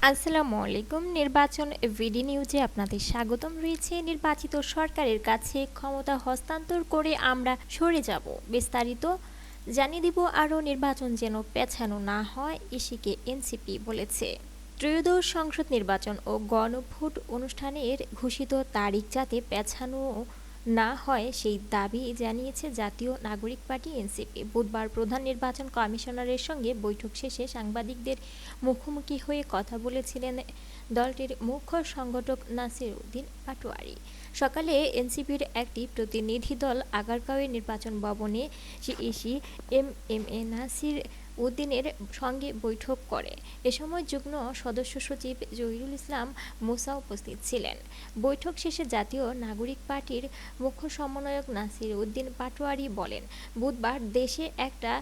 আসসালামু আলাইকুম। নির্বাচন ভিডি নিউজে আপনাদের স্বাগতম রয়েছে। নির্বাচিত সরকারের কাছে ক্ষমতা হস্তান্তর করে আমরা সরে যাব, বিস্তারিত জানিয়ে দিব। আরও নির্বাচন যেন পেছানো না হয়, ইসিকে এনসিপি বলেছে। ত্রয়োদশ সংসদ নির্বাচন ও গণভোট অনুষ্ঠানের ঘোষিত তারিখ যাতে পেছানো না হয় সেই দাবি জানিয়েছে জাতীয় নাগরিক পার্টি এনসিপি। বুধবার প্রধান নির্বাচন কমিশনারের সঙ্গে বৈঠক শেষে সাংবাদিকদের মুখোমুখি হয়ে কথা বলেছিলেন দলটির মুখ্য সংগঠক নাসির উদ্দিন পাটোয়ারি। সকালে এনসিপির একটি প্রতিনিধি দল আগারগাঁওয়ের নির্বাচন ভবনে ইসি এম এ নাসির উদ্দিনের সঙ্গে বৈঠক করে। এ সময় যুগ্ম সদস্য সচিব জহিরুল ইসলাম মুসা উপস্থিত ছিলেন। বৈঠক শেষে জাতীয় নাগরিক পার্টির মুখ্য সমন্বয়ক নাসির উদ্দিন পাটোয়ারি বলেন, বুধবার দেশে একটা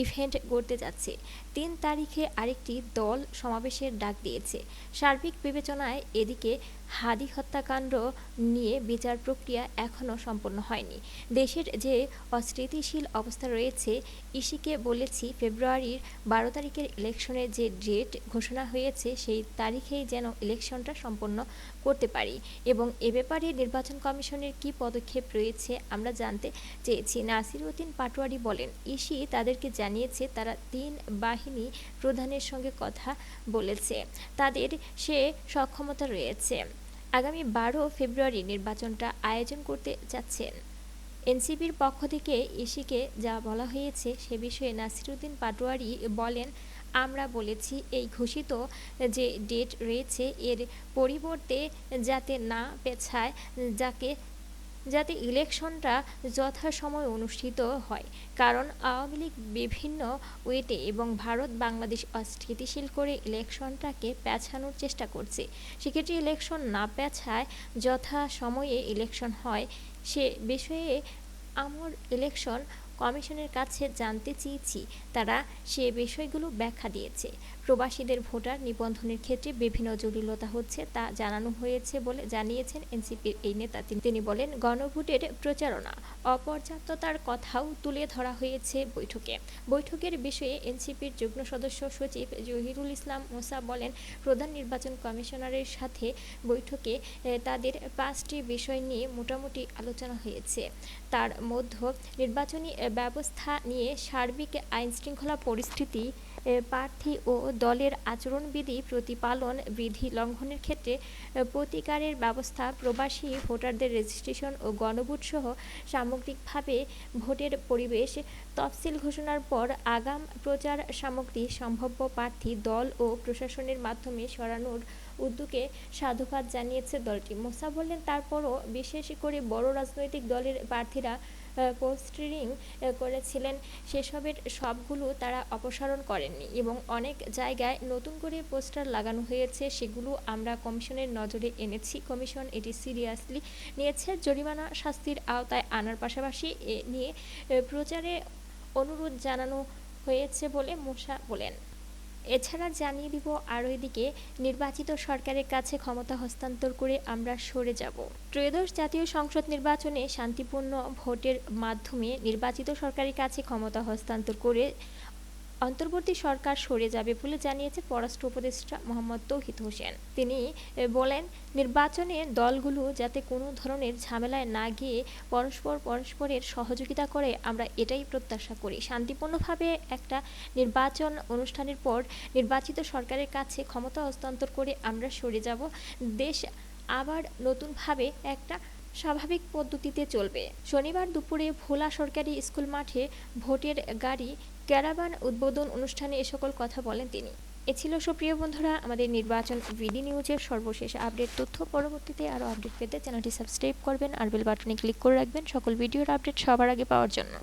ইভেন্ট করতে যাচ্ছে। ৩ তারিখে আরেকটি দল সমাবেশের ডাক দিয়েছে। সার্বিক বিবেচনায় এদিকে হাদি হত্যাকাণ্ড নিয়ে বিচার প্রক্রিয়া এখনও সম্পন্ন হয়নি। দেশের যে অস্থিতিশীল অবস্থা রয়েছে, ইসিকে বলেছি ফেব্রুয়ারির ১২ তারিখের ইলেকশনের যে ডেট ঘোষণা হয়েছে সেই তারিখেই যেন ইলেকশনটা সম্পন্ন করতে পারি এবং এ ব্যাপারে নির্বাচন কমিশনের কী পদক্ষেপ রয়েছে আমরা জানতে চেয়েছি। নাসির উদ্দিন পাটোয়ারি বলেন, ইসি তাদেরকে জানিয়েছে তারা ৩ বাহিনী প্রধানের সঙ্গে কথা বলেছে, তাদের সে সক্ষমতা রয়েছে। আগামী ১২ ফেব্রুয়ারি নির্বাচনটা আয়োজন করতে যাচ্ছেন। এনসিপির পক্ষ থেকে ইসিকে যা বলা হয়েছে সে বিষয়ে নাসির উদ্দিন পাটোয়ারি বলেন, আমরা বলেছি এই ঘোষিত যে ডেট রয়েছে এর পরিবর্তে যাতে না পেছায়, যাতে ইলেকশনটা যথাসময়ে অনুষ্ঠিত হয়। কারণ আওয়ামী লীগ বিভিন্ন ওয়েতে এবং ভারত বাংলাদেশ অস্থিতিশীল করে ইলেকশনটাকে পেছানোর চেষ্টা করছে। সেক্ষেত্রে ইলেকশন না পেছায় যথাসময়ে ইলেকশন হয়, সে বিষয়ে আমার ইলেকশন কমিশনের কাছে জানতে চেয়েছি, তারা সে বিষয়গুলো ব্যাখ্যা দিয়েছে। প্রবাসীদের ভোটার নিবন্ধনের ক্ষেত্রে বিভিন্ন জটিলতা হচ্ছে তা জানানো হয়েছে বলে জানিয়েছেন এনসিপির এই নেতা। তিনি বলেন, গণভোটের প্রচারণা অপর্যাপ্ততার কথাও তুলে ধরা হয়েছে বৈঠকের বিষয়ে এনসিপির যুগ্ম সদস্য সচিব জহিরুল ইসলাম মুসা বলেন, প্রধান নির্বাচন কমিশনারের সাথে বৈঠকে তাদের 5টি বিষয় নিয়ে মোটামুটি আলোচনা হয়েছে। তার মধ্যে নির্বাচনী ব্যবস্থা নিয়ে সার্বিক আইনশৃঙ্খলা পরিস্থিতি, প্রার্থী ও দলের আচরণবিধি প্রতিপালন, বিধি লঙ্ঘনের ক্ষেত্রে প্রতিকারের ব্যবস্থা, প্রবাসী ভোটারদের রেজিস্ট্রেশন ও গণভোটসহ সামগ্রিকভাবে ভোটের পরিবেশ, তফসিল ঘোষণার পর আগাম প্রচার সামগ্রী, সম্ভাব্য প্রার্থী, দল ও প্রশাসনের মাধ্যমে সরানোর উদ্যোগে সাধুবাদ জানিয়েছে দলটি। মোসা বললেন, তারপরও বিশেষ করে বড় রাজনৈতিক দলের প্রার্থীরা পোস্টারিং করেছিলেন, সেসবের সবগুলো তারা অপসারণ করেননি এবং অনেক জায়গায় নতুন করে পোস্টার লাগানো হয়েছে, সেগুলো আমরা কমিশনের নজরে এনেছি। কমিশন এটি সিরিয়াসলি নিয়েছে। জরিমানা শাস্তির আওতায় আনার পাশাপাশি এ নিয়ে প্রচারে অনুরোধ জানানো হয়েছে বলে মুসা বলেন। এছাড়া জানিয়ে দিব, আরও এদিকে নির্বাচিত সরকারের কাছে ক্ষমতা হস্তান্তর করে আমরা সরে যাব। ত্রয়োদশ জাতীয় সংসদ নির্বাচনে শান্তিপূর্ণ ভোটের মাধ্যমে নির্বাচিত সরকারের কাছে ক্ষমতা হস্তান্তর করে অন্তর্বর্তী সরকার সরে যাবে বলে জানিয়েছে পররাষ্ট্র উপদেষ্টা মোহাম্মদ তৌহিদ হোসেন। তিনি বলেন, নির্বাচনে দলগুলো যাতে কোনো ধরনের ঝামেলায় না গিয়ে পরস্পরের সহযোগিতা করে, আমরা এটাই প্রত্যাশা করি। শান্তিপূর্ণভাবে একটা নির্বাচন অনুষ্ঠানের পর নির্বাচিত সরকারের কাছে ক্ষমতা হস্তান্তর করে আমরা সরে যাব। দেশ আবার নতুনভাবে একটা স্বাভাবিক পদ্ধতিতে চলবে। শনিবার দুপুরে ভোলা সরকারি স্কুল মাঠে ভোটের গাড়ি ক্যারাভান উদ্বোধন অনুষ্ঠানে এ সকল কথা বলেন তিনি। এ ছিল সুপ্রিয় বন্ধুরা আমাদের নির্বাচন ভিডি নিউজের সর্বশেষ আপডেট তথ্য। পরবর্তীতে আরও আপডেট পেতে চ্যানেলটি সাবস্ক্রাইব করবেন আর বেল বাটনে ক্লিক করে রাখবেন সকল ভিডিওর আপডেট সবার আগে পাওয়ার জন্য।